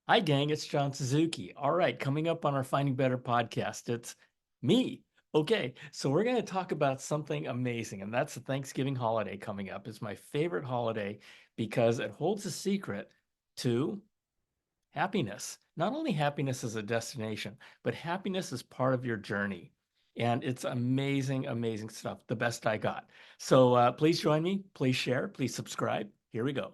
Hi, gang. It's John Suzuki. All right, coming up on our Finding Better podcast, it's me. Okay, so we're going to talk about something amazing, and that's the Thanksgiving holiday coming up. It's my favorite holiday because it holds a secret to happiness. Not only happiness as a destination, but happiness is part of your journey. And it's amazing, amazing stuff. The best I got. So please join me. Please share. Please subscribe. Here we go.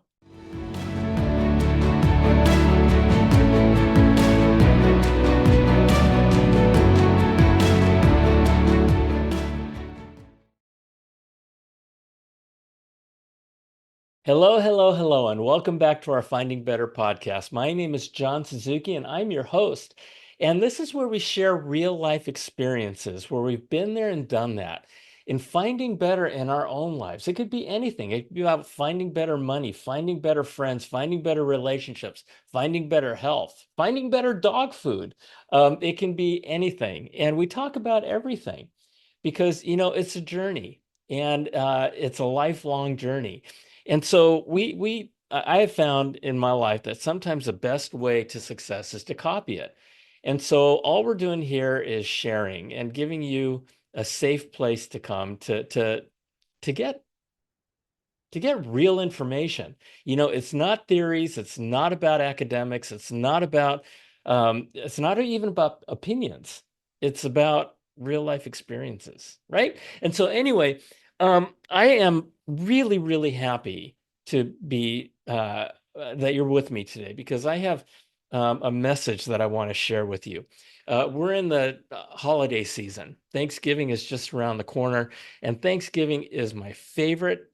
Hello, hello, hello, and welcome back to our Finding Better podcast. My name is John Suzuki, and I'm your host. And this is where we share real life experiences, where we've been there and done that in finding better in our own lives. It could be anything. It could be about finding better money, finding better friends, finding better relationships, finding better health, finding better dog food. It can be anything. And we talk about everything because, it's a journey and it's a lifelong journey. And so I have found in my life that sometimes the best way to success is to copy it. And so all we're doing here is sharing and giving you a safe place to come to get real information. It's not theories, it's not about academics, it's not even about opinions. It's about real life experiences, right? And so anyway, I am really, really happy to be that you're with me today because I have a message that I want to share with you. We're in the holiday season. Thanksgiving is just around the corner, and Thanksgiving is my favorite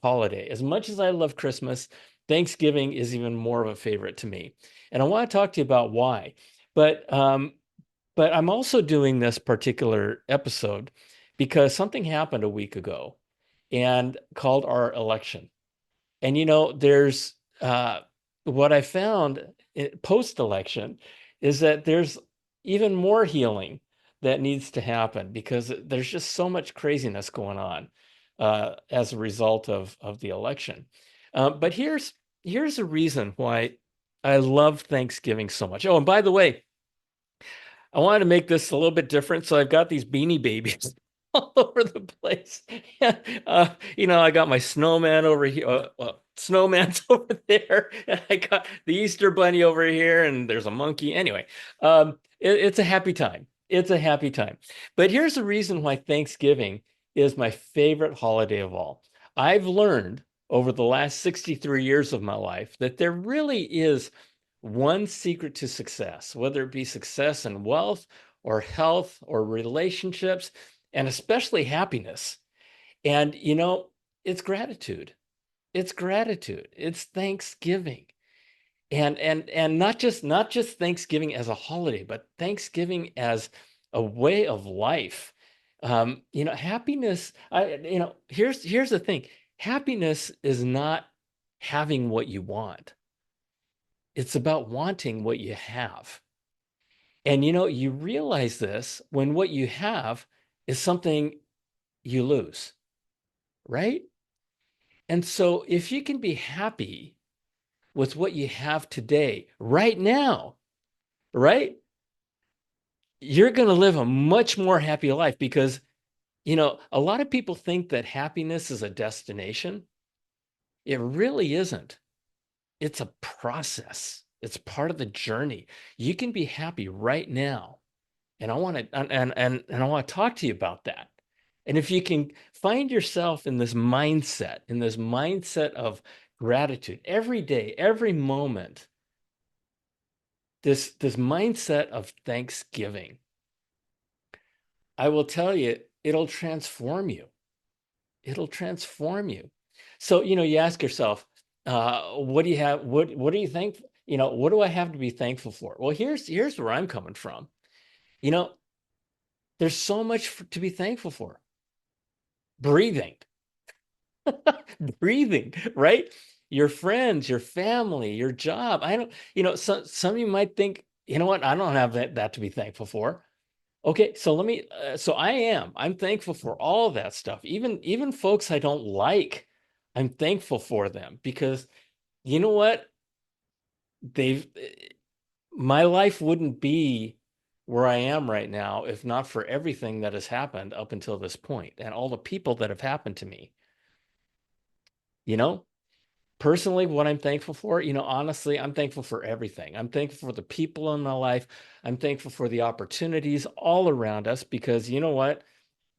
holiday. As much as I love Christmas, Thanksgiving is even more of a favorite to me. And I want to talk to you about why. But but I'm also doing this particular episode because something happened a week ago and called our election. And there's what I found post-election is that there's even more healing that needs to happen because there's just so much craziness going on as a result of the election. But here's a reason why I love Thanksgiving so much. Oh, and by the way, I wanted to make this a little bit different, so I've got these beanie babies all over the place. Yeah, I got my snowman over here. Snowman's over there, and I got the Easter bunny over here, and there's a monkey. Anyway, it's a happy time. It's a happy time. But here's the reason why Thanksgiving is my favorite holiday of all. I've learned over the last 63 years of my life that there really is one secret to success, whether it be success in wealth or health or relationships, and especially happiness. And, it's gratitude. It's gratitude. It's Thanksgiving. And not just Thanksgiving as a holiday, but Thanksgiving as a way of life. Happiness, here's the thing. Happiness is not having what you want. It's about wanting what you have. And you realize this when what you have is something you lose, right? And so if you can be happy with what you have today, right now, right? You're going to live a much more happy life because, a lot of people think that happiness is a destination. It really isn't. It's a process. It's part of the journey. You can be happy right now. And I want to and I want to talk to you about that. And if you can find yourself in this mindset of gratitude every day, every moment, this mindset of thanksgiving, I will tell you, it'll transform you. It'll transform you. So, you ask yourself, what do you have? What do you think? What do I have to be thankful for? Well, here's where I'm coming from. You know, there's so much to be thankful for. Breathing, breathing, right? Your friends, your family, your job. I don't, some of you might think, you know what? I don't have that to be thankful for. Okay, so so I'm thankful for all of that stuff. Even folks I don't like, I'm thankful for them because you know what? They've my life wouldn't be where I am right now if not for everything that has happened up until this point and all the people that have happened to me. You know, personally, what I'm thankful for, honestly, I'm thankful for everything. I'm thankful for the people in my life. I'm thankful for the opportunities all around us because you know what?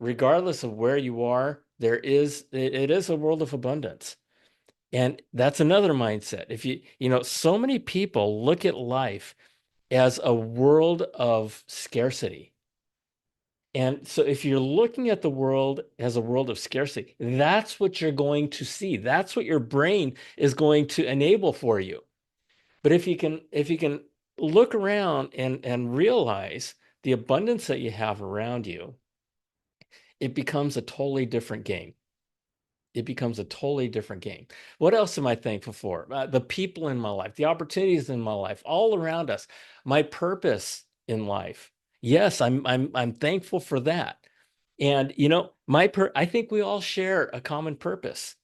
Regardless of where you are, it is a world of abundance. And that's another mindset. If so many people look at life as a world of scarcity. And so if you're looking at the world as a world of scarcity, that's what you're going to see. That's what your brain is going to enable for you. But if you can look around and realize the abundance that you have around you, it becomes a totally different game. It becomes a totally different game. What else am I thankful for? The people in my life, the opportunities in my life, all around us, my purpose in life. Yes, I'm thankful for that. And I think we all share a common purpose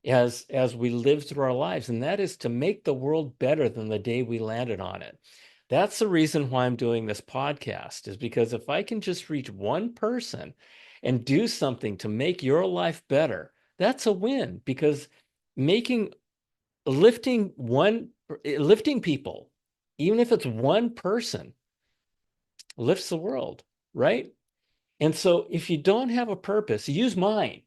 as we live through our lives, and that is to make the world better than the day we landed on it. That's the reason why I'm doing this podcast, is because if I can just reach one person and do something to make your life better, that's a win because making lifting people, even if it's one person, lifts the world, right? And so if you don't have a purpose, use mine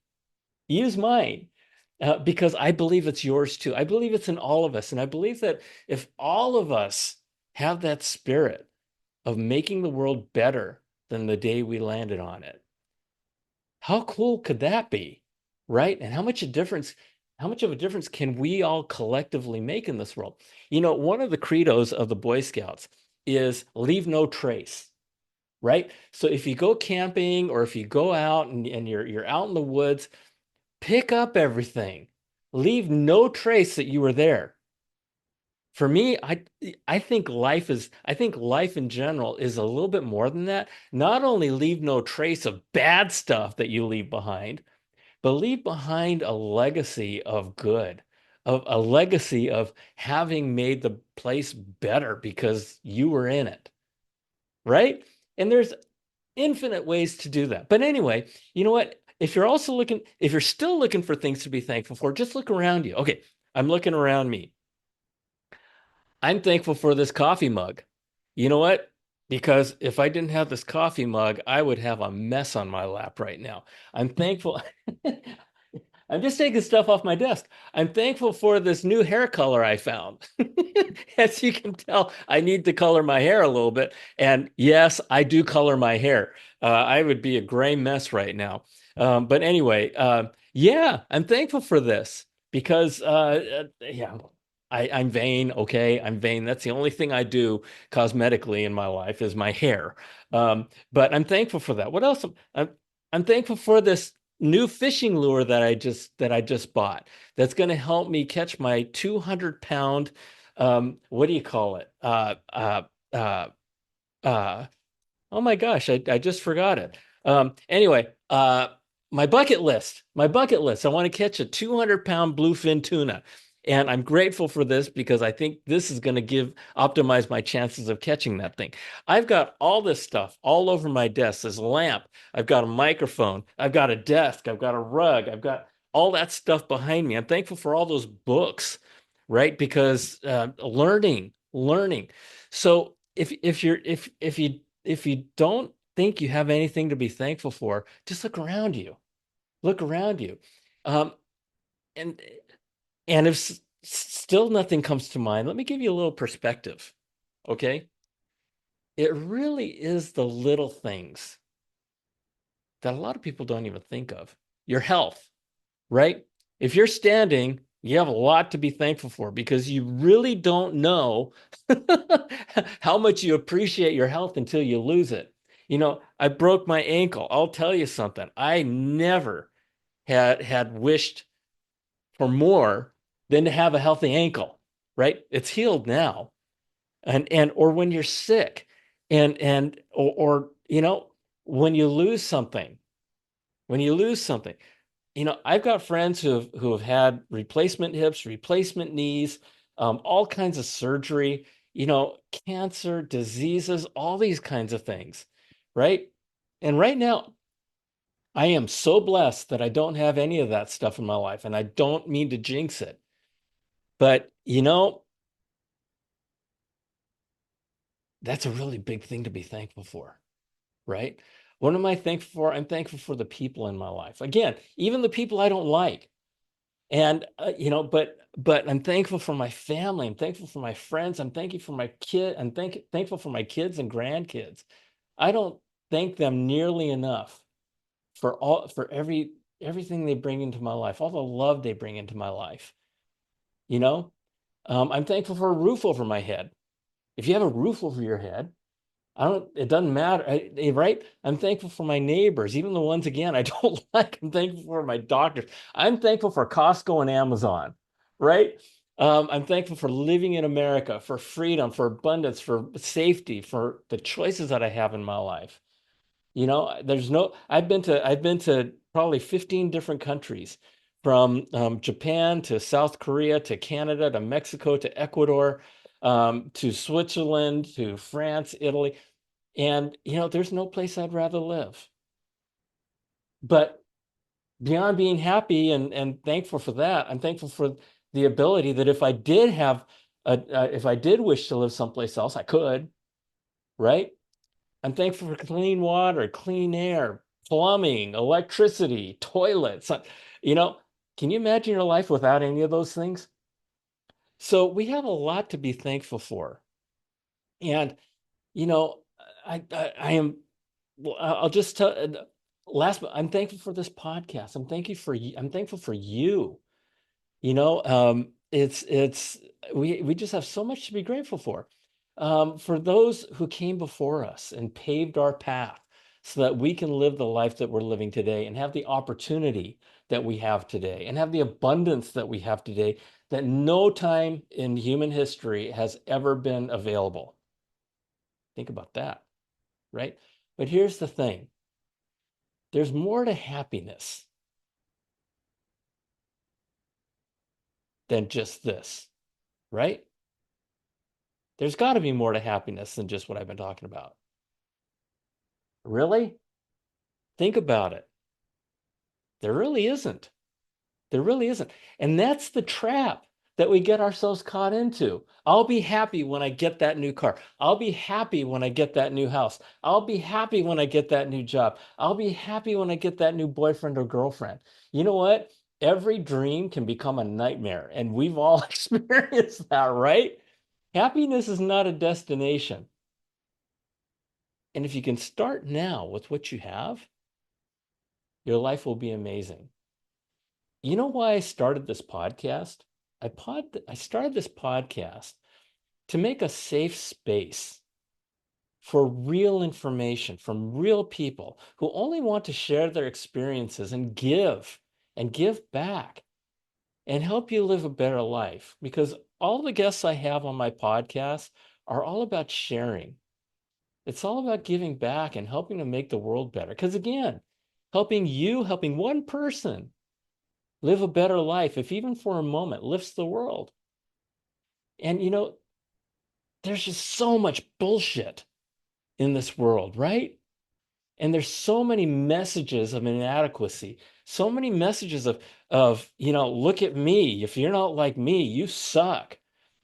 because I believe it's yours too. I believe it's in all of us. And I believe that if all of us have that spirit of making the world better than the day we landed on it, how cool could that be? Right? And how much of a difference can we all collectively make in this world? One of the credos of the Boy Scouts is leave no trace. Right? So if you go camping or if you go out and you're out in the woods, pick up everything. Leave no trace that you were there. For me, I think life in general is a little bit more than that. Not only leave no trace of bad stuff that you leave behind, but leave behind a legacy of good, of a legacy of having made the place better because you were in it, right? And there's infinite ways to do that. But anyway, you know what? If you're still looking for things to be thankful for, just look around you. Okay, I'm looking around me. I'm thankful for this coffee mug. You know what? Because if I didn't have this coffee mug, I would have a mess on my lap right now. I'm thankful. I'm just taking stuff off my desk. I'm thankful for this new hair color I found. As you can tell, I need to color my hair a little bit. And yes, I do color my hair. I would be a gray mess right now. But anyway, yeah, I'm thankful for this because, yeah, I'm vain. Okay. I'm vain. That's the only thing I do cosmetically in my life is my hair. But I'm thankful for that. What else? I'm thankful for this new fishing lure that I just bought that's going to help me catch my 200 pound what do you call it uh uh oh my gosh, I just forgot it. Anyway, my bucket list. I want to catch a 200-pound bluefin tuna. And I'm grateful for this because I think this is going to optimize my chances of catching that thing. I've got all this stuff all over my desk, this lamp. I've got a microphone. I've got a desk. I've got a rug. I've got all that stuff behind me. I'm thankful for all those books, right? Because learning. So if you don't think you have anything to be thankful for, just look around you. Look around you. Um, and if still nothing comes to mind, let me give you a little perspective. Okay? It really is the little things that a lot of people don't even think of. Your health, right? If you're standing, you have a lot to be thankful for because you really don't know how much you appreciate your health until you lose it. I broke my ankle. I'll tell you something. I never had wished for more than to have a healthy ankle, right? It's healed now. And or when you're sick or when you lose something, when you lose something, I've got friends who have had replacement hips, replacement knees, all kinds of surgery. cancer, diseases, all these kinds of things, right? And right now, I am so blessed that I don't have any of that stuff in my life, and I don't mean to jinx it. But, that's a really big thing to be thankful for, right? What am I thankful for? I'm thankful for the people in my life. Again, even the people I don't like. And but I'm thankful for my family. I'm thankful for my friends. I'm thankful for my kid. I'm thankful for my kids and grandkids. I don't thank them nearly enough for everything they bring into my life, all the love they bring into my life. You know, I'm thankful for a roof over my head. If you have a roof over your head, it doesn't matter, right? I'm thankful for my neighbors, even the ones, again, I don't like. I'm thankful for my doctors. I'm thankful for Costco and Amazon, right? I'm thankful for living in America, for freedom, for abundance, for safety, for the choices that I have in my life. I've been to probably 15 different countries, from Japan to South Korea to Canada to Mexico to Ecuador, to Switzerland to France, Italy. And, there's no place I'd rather live. But beyond being happy and thankful for that, I'm thankful for the ability that if I did wish to live someplace else, I could, right? I'm thankful for clean water, clean air, plumbing, electricity, toilets. You know, can you imagine your life without any of those things? So we have a lot to be thankful for. And, you know, I am, well, I'll just tell last, but I'm thankful for this podcast. I'm thankful for you. We just have so much to be grateful for. For those who came before us and paved our path so that we can live the life that we're living today and have the opportunity that we have today and have the abundance that we have today that no time in human history has ever been available. Think about that, right? But here's the thing. There's more to happiness than just this, right? There's got to be more to happiness than just what I've been talking about. Really? Think about it. There really isn't. There really isn't. And that's the trap that we get ourselves caught into. I'll be happy when I get that new car. I'll be happy when I get that new house. I'll be happy when I get that new job. I'll be happy when I get that new boyfriend or girlfriend. You know what? Every dream can become a nightmare, and we've all experienced that, right? Happiness is not a destination. And if you can start now with what you have, your life will be amazing. You know why I started this podcast? I started this podcast to make a safe space for real information from real people who only want to share their experiences and give back and help you live a better life. Because all the guests I have on my podcast are all about sharing. It's all about giving back and helping to make the world better. Because again, helping one person live a better life, if even for a moment, lifts the world. And there's just so much bullshit in this world, right? And there's so many messages of inadequacy, so many messages of look at me. If you're not like me, you suck.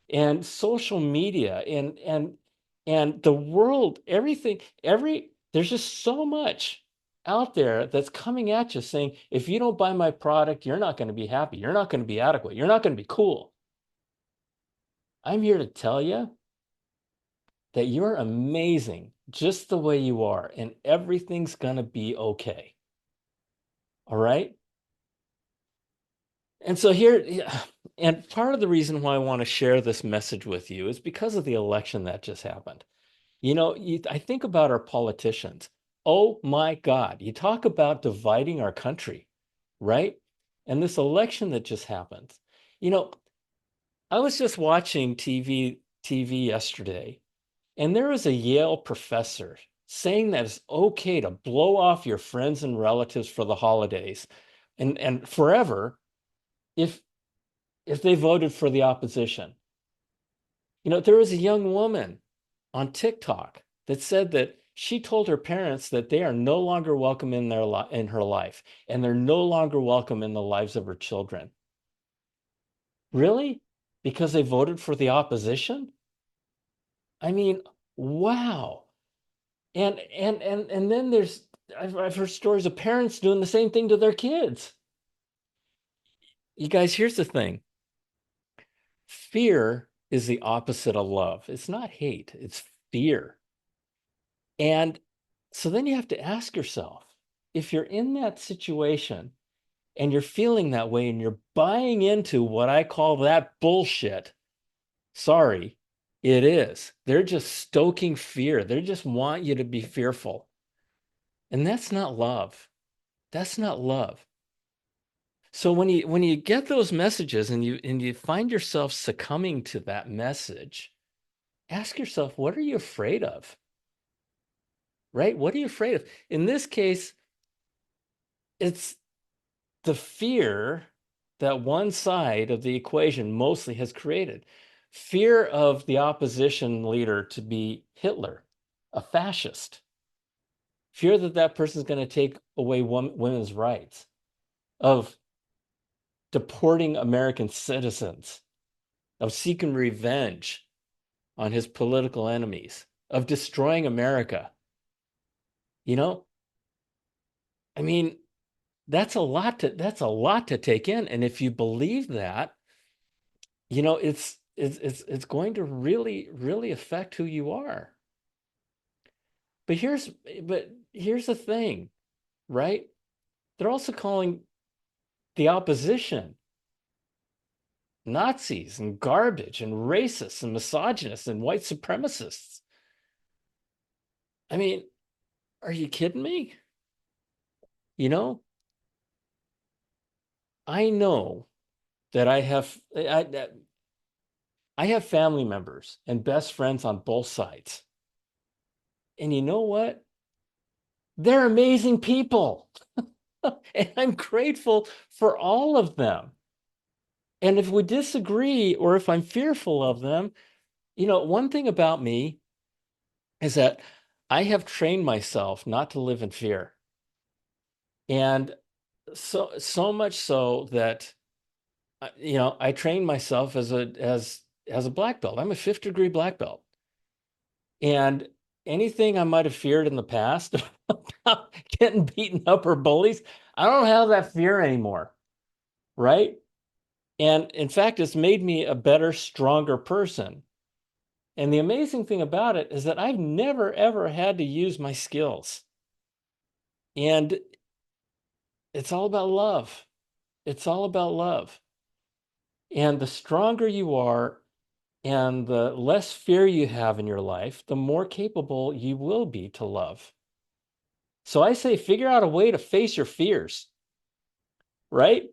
And social media and the world, everything, there's just so much out there that's coming at you saying, if you don't buy my product, you're not going to be happy. You're not going to be adequate. You're not going to be cool. I'm here to tell you that you're amazing just the way you are, and everything's going to be okay. All right. And so and part of the reason why I want to share this message with you is because of the election that just happened. I think about our politicians. Oh my God, you talk about dividing our country, right? And this election that just happened. You know, I was just watching TV yesterday, and there was a Yale professor saying that it's okay to blow off your friends and relatives for the holidays and forever if they voted for the opposition. There was a young woman on TikTok that said that she told her parents that they are no longer welcome in her life, and they're no longer welcome in the lives of her children. Really? Because they voted for the opposition? I mean, wow. And then I've heard stories of parents doing the same thing to their kids. You guys, here's the thing. Fear is the opposite of love. It's not hate, it's fear. And so then you have to ask yourself, if you're in that situation and you're feeling that way and you're buying into what I call that bullshit, sorry, it is. They're just stoking fear. They just want you to be fearful. And that's not love. That's not love. So when you get those messages and you find yourself succumbing to that message, ask yourself, what are you afraid of? Right? What are you afraid of? In this case, it's the fear that one side of the equation mostly has created. Fear of the opposition leader to be Hitler, a fascist. Fear that that person is going to take away women's rights, of deporting American citizens, of seeking revenge on his political enemies, of destroying America. You know, I mean, that's a lot to take in. And if you believe that, it's going to really, really affect who you are. But here's the thing, right? They're also calling the opposition Nazis and garbage and racists and misogynists and white supremacists. I mean, are you kidding me? You know, I know that I have family members and best friends on both sides. And you know what? They're amazing people. And I'm grateful for all of them. And if we disagree or if I'm fearful of them, one thing about me is that I have trained myself not to live in fear. And so much so that I trained myself as a black belt. I'm a fifth degree black belt. And anything I might have feared in the past about getting beaten up or bullies, I don't have that fear anymore, right? And in fact, it's made me a better, stronger person. And the amazing thing about it is that I've never, ever had to use my skills. And it's all about love. It's all about love. And the stronger you are and the less fear you have in your life, the more capable you will be to love. So I say, figure out a way to face your fears, right?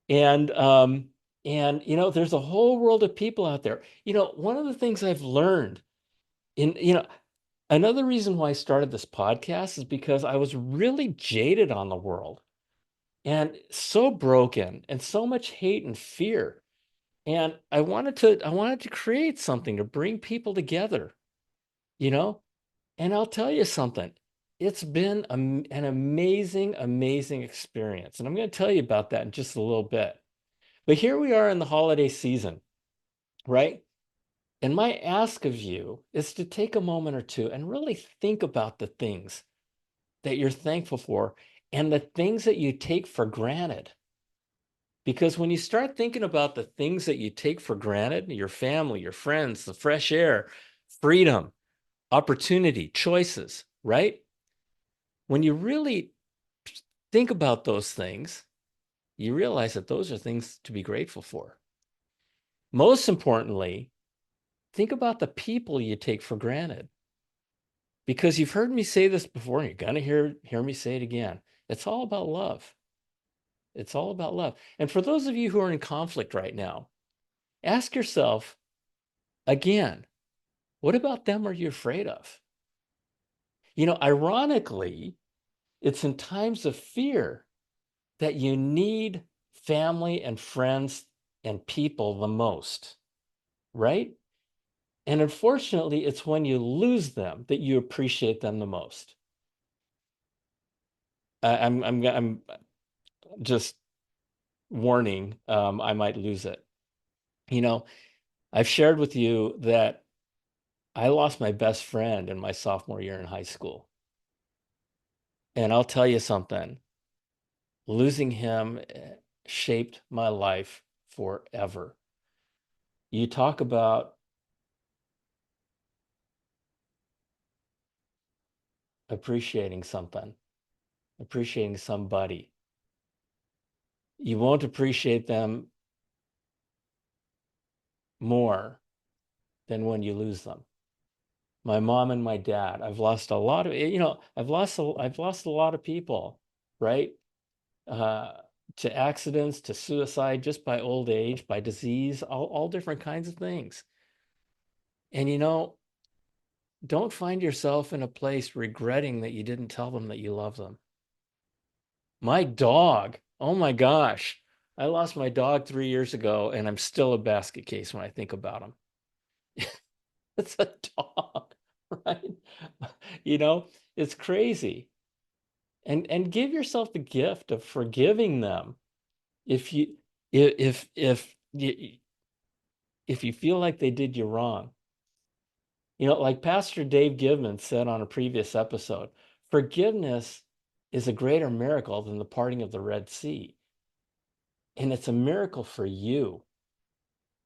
And there's a whole world of people out there. One of the things I've learned another reason why I started this podcast is because I was really jaded on the world and so broken and so much hate and fear. And I wanted to create something to bring people together, you know? And I'll tell you something. It's been an amazing, amazing experience. And I'm going to tell you about that in just a little bit. But here we are in the holiday season, right? And my ask of you is to take a moment or two and really think about the things that you're thankful for and the things that you take for granted. Because when you start thinking about the things that you take for granted, your family, your friends, the fresh air, freedom, opportunity, choices, right? When you really think about those things, you realize that those are things to be grateful for. Most importantly, think about the people you take for granted. Because you've heard me say this before, and you're going to hear me say it again. It's all about love. It's all about love. And for those of you who are in conflict right now, ask yourself again, what about them are you afraid of? Ironically, it's in times of fear that you need family and friends and people the most, right? And unfortunately, it's when you lose them that you appreciate them the most. I'm just warning, I might lose it. You know, I've shared with you that I lost my best friend in my sophomore year in high school. And I'll tell you something, losing him shaped my life forever. You talk about appreciating something, appreciating somebody. You won't appreciate them more than when you lose them. My mom and my dad, I've lost a lot of, I've lost a lot of people, right? Uh, to accidents, to suicide, just by old age, by disease, all different kinds of things. And don't find yourself in a place regretting that you didn't tell them that you love them. My dog, oh my gosh, I lost my dog 3 years ago, and I'm still a basket case when I think about him. It's a dog, right? You know, it's crazy. And give yourself the gift of forgiving them if you if you feel like they did you wrong. Like Pastor Dave Gibbons said on a previous episode, forgiveness is a greater miracle than the parting of the Red Sea. And it's a miracle for you.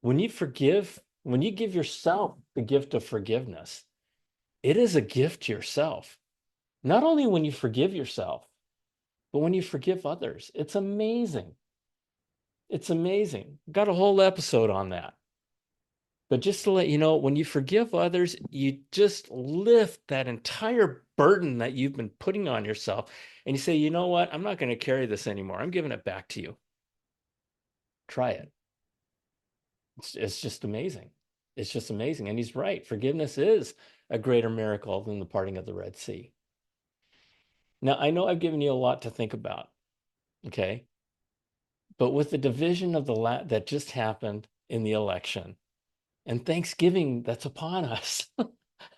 When you give yourself the gift of forgiveness, it is a gift to yourself. Not only when you forgive yourself, but when you forgive others. It's amazing. It's amazing. Got a whole episode on that. But just to let you know, when you forgive others, you just lift that entire burden that you've been putting on yourself. And you say, you know what? I'm not going to carry this anymore. I'm giving it back to you. Try it. It's just amazing. It's just amazing. And he's right. Forgiveness is a greater miracle than the parting of the Red Sea. Now, I know I've given you a lot to think about. Okay. But with the division of that just happened in the election, and Thanksgiving that's upon us,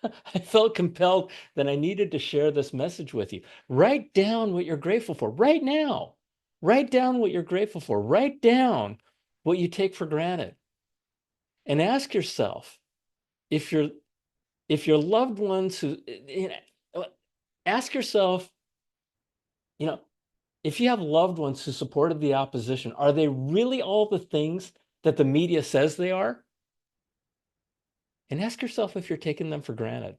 I felt compelled that I needed to share this message with you. Write down what you're grateful for right now. Write down what you're grateful for. Write down what you take for granted. And ask yourself if your loved ones ask yourself, you know, if you have loved ones who supported the opposition, are they really all the things that the media says they are? And ask yourself if you're taking them for granted,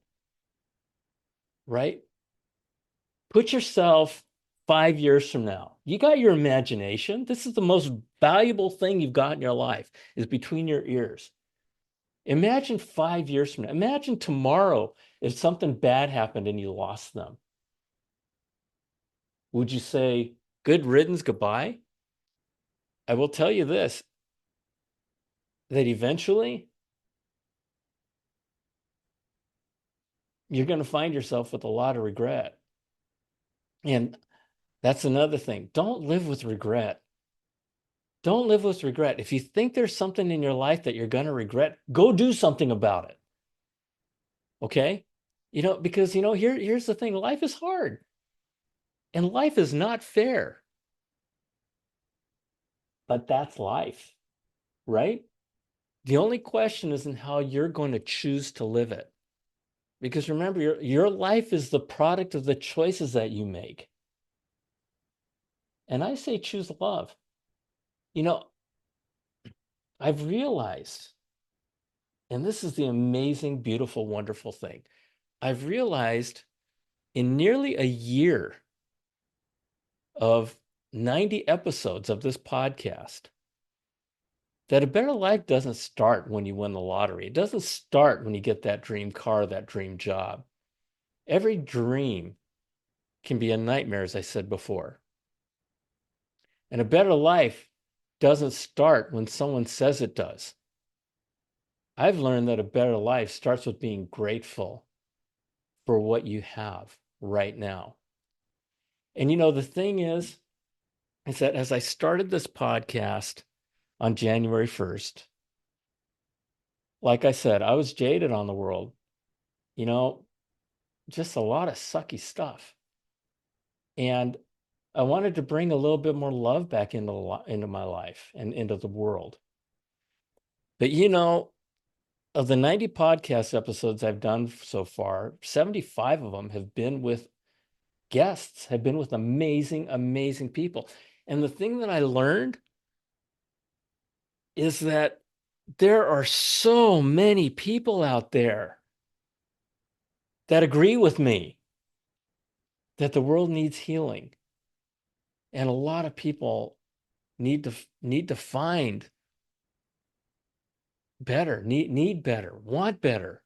right? Put yourself 5 years from now. You got your imagination. This is the most valuable thing you've got in your life, is between your ears. Imagine 5 years from now. Imagine tomorrow if something bad happened and you lost them. Would you say, good riddance, goodbye? I will tell you this, that eventually you're going to find yourself with a lot of regret. And that's another thing. Don't live with regret. Don't live with regret. If you think there's something in your life that you're going to regret, go do something about it. Okay? Because here's the thing, life is hard. And life is not fair. But that's life, right? The only question is in how you're going to choose to live it. Because remember, your life is the product of the choices that you make. And I say choose love. You know, I've realized, and this is the amazing, beautiful, wonderful thing. I've realized in nearly a year of 90 episodes of this podcast that a better life doesn't start when you win the lottery. It doesn't start when you get that dream car, that dream job. Every dream can be a nightmare, as I said before. And a better life doesn't start when someone says it does. I've learned that a better life starts with being grateful for what you have right now. And the thing is that as I started this podcast on January 1st, like I said, I was jaded on the world, you know, just a lot of sucky stuff. And I wanted to bring a little bit more love back into my life and into the world. But of the 90 podcast episodes I've done so far, 75 of them have been with guests, have been with amazing, amazing people. And the thing that I learned is that there are so many people out there that agree with me that the world needs healing. And a lot of people need to find better, need better, want better.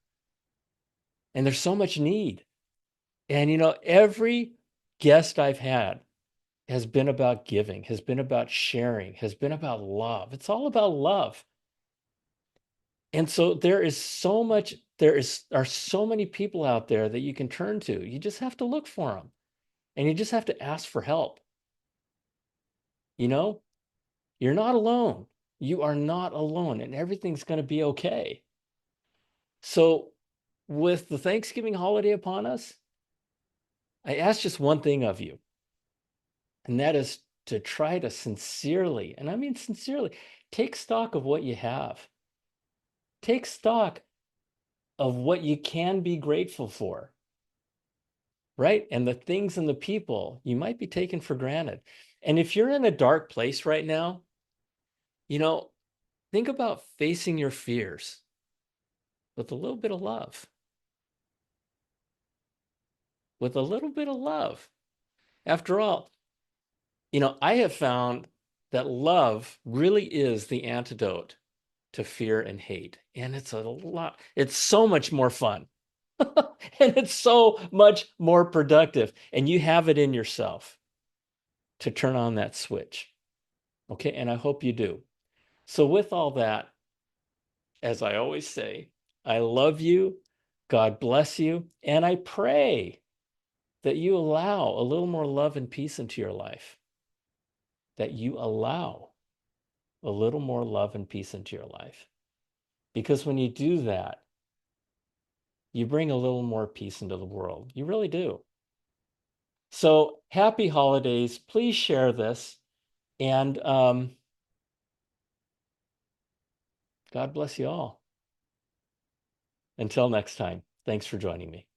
And there's so much need. And every guest I've had has been about giving, has been about sharing, has been about love. It's all about love. And so are so many people out there that you can turn to. You just have to look for them and you just have to ask for help. You know, you're not alone. You are not alone and everything's going to be okay. So with the Thanksgiving holiday upon us, I ask just one thing of you, and that is to try to sincerely, and I mean sincerely, take stock of what you have. Take stock of what you can be grateful for, right? And the things and the people you might be taking for granted. And if you're in a dark place right now, you know, think about facing your fears with a little bit of love, with a little bit of love. After all, I have found that love really is the antidote to fear and hate. And it's so much more fun. And it's so much more productive. And you have it in yourself to turn on that switch. Okay. And I hope you do. So, with all that, as I always say, I love you. God bless you. And I pray that you allow a little more love and peace into your life, that you allow a little more love and peace into your life. Because when you do that, you bring a little more peace into the world. You really do. So happy holidays. Please share this. And God bless you all. Until next time, thanks for joining me.